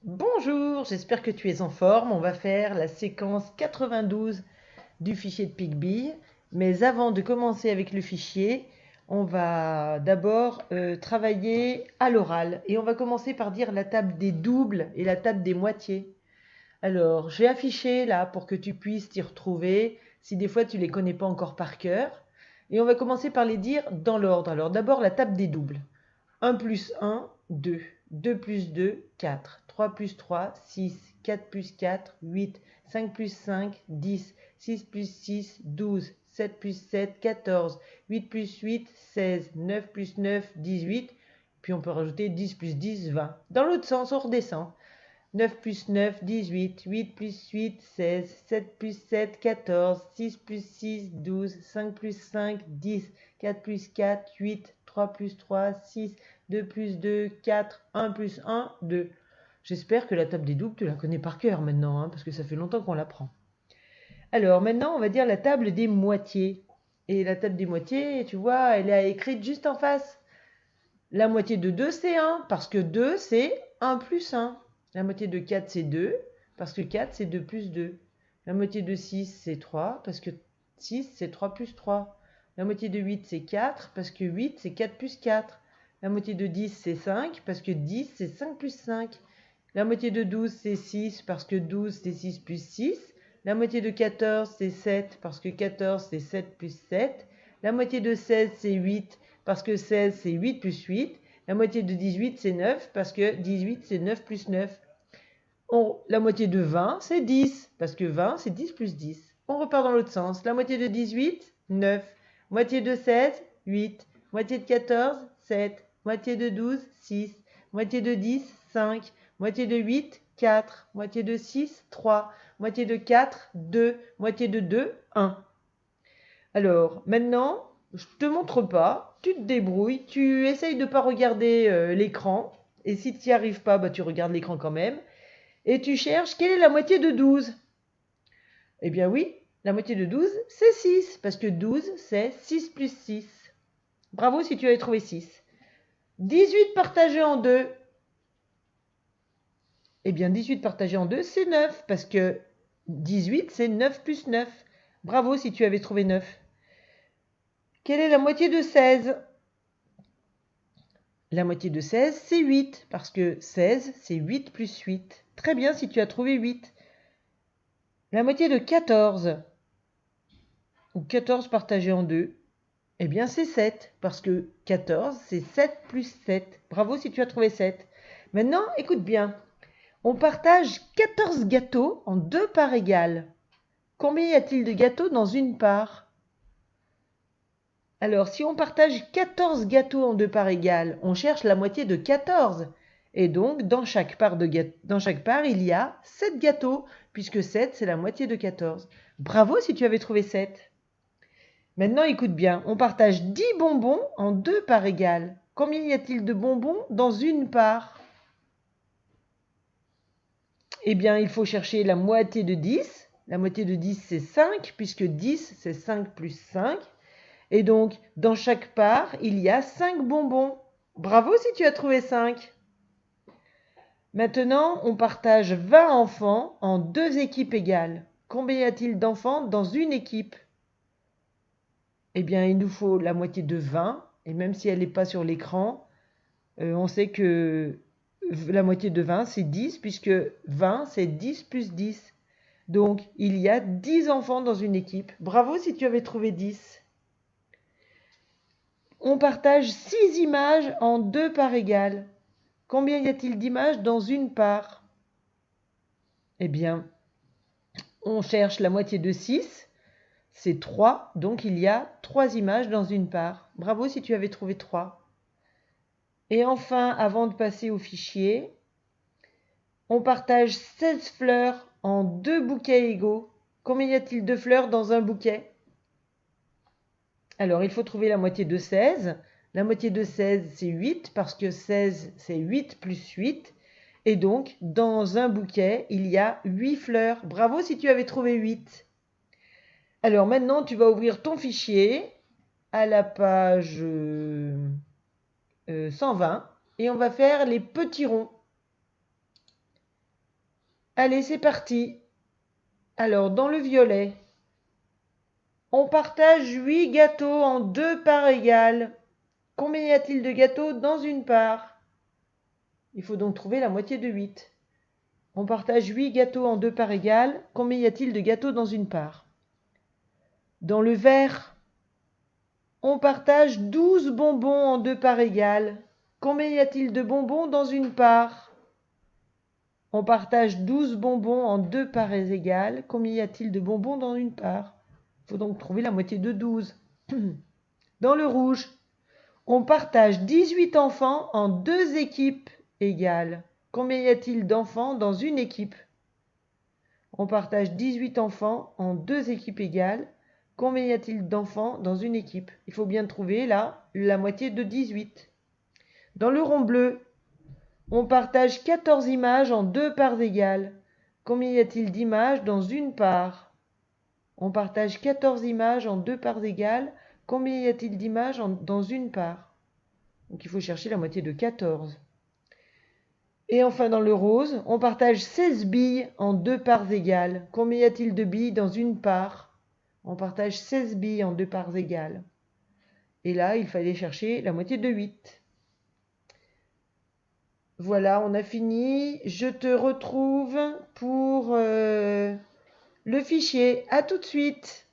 Bonjour, j'espère que tu es en forme. On va faire la séquence 92 du fichier de Pigby. Mais avant de commencer avec le fichier, on va d'abord travailler à l'oral. Et on va commencer par dire la table des doubles et la table des moitiés. Alors, j'ai affiché là pour que tu puisses t'y retrouver si des fois tu ne les connais pas encore par cœur. Et on va commencer par les dire dans l'ordre. Alors d'abord la table des doubles. 1 plus 1, 2. 2 plus 2, 4. 3 plus 3, 6. 4 plus 4, 8. 5 plus 5, 10. 6 plus 6, 12. 7 plus 7, 14. 8 plus 8, 16. 9 plus 9, 18. Puis on peut rajouter 10 plus 10, 20. Dans l'autre sens, on redescend. 9 plus 9, 18. 8 plus 8, 16. 7 plus 7, 14. 6 plus 6, 12. 5 plus 5, 10. 4 plus 4, 8. 3 plus 3, 6. 2 plus 2, 4. 1 plus 1, 2. J'espère que la table des doubles, tu la connais par cœur maintenant, hein, parce que ça fait longtemps qu'on l'apprend. Alors maintenant, on va dire la table des moitiés. Et la table des moitiés, tu vois, elle est écrite juste en face. La moitié de 2, c'est 1, parce que 2, c'est 1 plus 1. La moitié de 4, c'est 2, parce que 4, c'est 2 plus 2. La moitié de 6, c'est 3, parce que 6, c'est 3 plus 3. La moitié de 8, c'est 4, parce que 8, c'est 4 plus 4. La moitié de 10, c'est 5, parce que 10, c'est 5 plus 5. La moitié de 12, c'est 6, parce que 12, c'est 6 plus 6. La moitié de 14, c'est 7, parce que 14, c'est 7 plus 7. La moitié de 16, c'est 8, parce que 16, c'est 8 plus 8. La moitié de 18, c'est 9, parce que 18, c'est 9 plus 9. La moitié de 20, c'est 10, parce que 20, c'est 10 plus 10. On repart dans l'autre sens. La moitié de 18, 9. Moitié de 16, 8. Moitié de 14, 7. Moitié de 12, 6. Moitié de 10, 5. Moitié de 8, 4. Moitié de 6, 3. Moitié de 4, 2. Moitié de 2, 1. Alors, maintenant, je ne te montre pas, tu te débrouilles, tu essayes de ne pas regarder l'écran, et si tu n'y arrives pas, bah, tu regardes l'écran quand même, et tu cherches quelle est la moitié de 12. Eh bien oui, la moitié de 12, c'est 6, parce que 12, c'est 6 plus 6. Bravo si tu avais trouvé 6. 18 partagé en 2. Eh bien 18 partagé en 2, c'est 9, parce que 18, c'est 9 plus 9. Bravo si tu avais trouvé 9. Quelle est la moitié de 16? La moitié de 16, c'est 8, parce que 16, c'est 8 plus 8. Très bien si tu as trouvé 8. La moitié de 14, ou 14 partagé en 2, eh bien c'est 7, parce que 14, c'est 7 plus 7. Bravo si tu as trouvé 7. Maintenant, écoute bien. On partage 14 gâteaux en deux parts égales. Combien y a-t-il de gâteaux dans une part? Alors, si on partage 14 gâteaux en deux parts égales, on cherche la moitié de 14. Et donc, dans chaque part, il y a 7 gâteaux, puisque 7, c'est la moitié de 14. Bravo si tu avais trouvé 7. Maintenant, écoute bien, on partage 10 bonbons en deux parts égales. Combien y a-t-il de bonbons dans une part? Eh bien, il faut chercher la moitié de 10. La moitié de 10, c'est 5, puisque 10, c'est 5 plus 5. Et donc, dans chaque part, il y a 5 bonbons. Bravo si tu as trouvé 5. Maintenant, on partage 20 enfants en deux équipes égales. Combien y a-t-il d'enfants dans une équipe? Eh bien, il nous faut la moitié de 20. Et même si elle n'est pas sur l'écran, on sait que la moitié de 20, c'est 10, puisque 20, c'est 10 plus 10. Donc, il y a 10 enfants dans une équipe. Bravo si tu avais trouvé 10. On partage 6 images en deux parts égales. Combien y a-t-il d'images dans une part? Eh bien, on cherche la moitié de 6, c'est 3, donc il y a 3 images dans une part. Bravo si tu avais trouvé 3. Et enfin, avant de passer au fichier, on partage 16 fleurs en deux bouquets égaux. Combien y a-t-il de fleurs dans un bouquet? Alors, il faut trouver la moitié de 16. La moitié de 16, c'est 8, parce que 16, c'est 8 plus 8. Et donc, dans un bouquet, il y a 8 fleurs. Bravo si tu avais trouvé 8. Alors maintenant, tu vas ouvrir ton fichier à la page 120 et on va faire les petits ronds. Allez, c'est parti. Alors, dans le violet, on partage 8 gâteaux en 2 parts égales. Combien y a-t-il de gâteaux dans une part? Il faut donc trouver la moitié de 8. On partage 8 gâteaux en 2 parts égales. Combien y a-t-il de gâteaux dans une part? Dans le vert, on partage 12 bonbons en 2 parts égales. Combien y a-t-il de bonbons dans une part? On partage 12 bonbons en 2 parts égales. Combien y a-t-il de bonbons dans une part? Il faut donc trouver la moitié de 12. Dans le rouge, on partage 18 enfants en 2 équipes égales. Combien y a-t-il d'enfants dans une équipe? On partage 18 enfants en 2 équipes égales. Combien y a-t-il d'enfants dans une équipe? Il faut bien trouver là la moitié de 18. Dans le rond bleu, on partage 14 images en 2 parts égales. Combien y a-t-il d'images dans une part? On partage 14 images en 2 parts égales. Combien y a-t-il d'images dans une part? Donc il faut chercher la moitié de 14. Et enfin dans le rose, on partage 16 billes en 2 parts égales. Combien y a-t-il de billes dans une part? On partage 16 billes en 2 parts égales. Et là, il fallait chercher la moitié de 8. Voilà, on a fini. Je te retrouve pour le fichier. À tout de suite.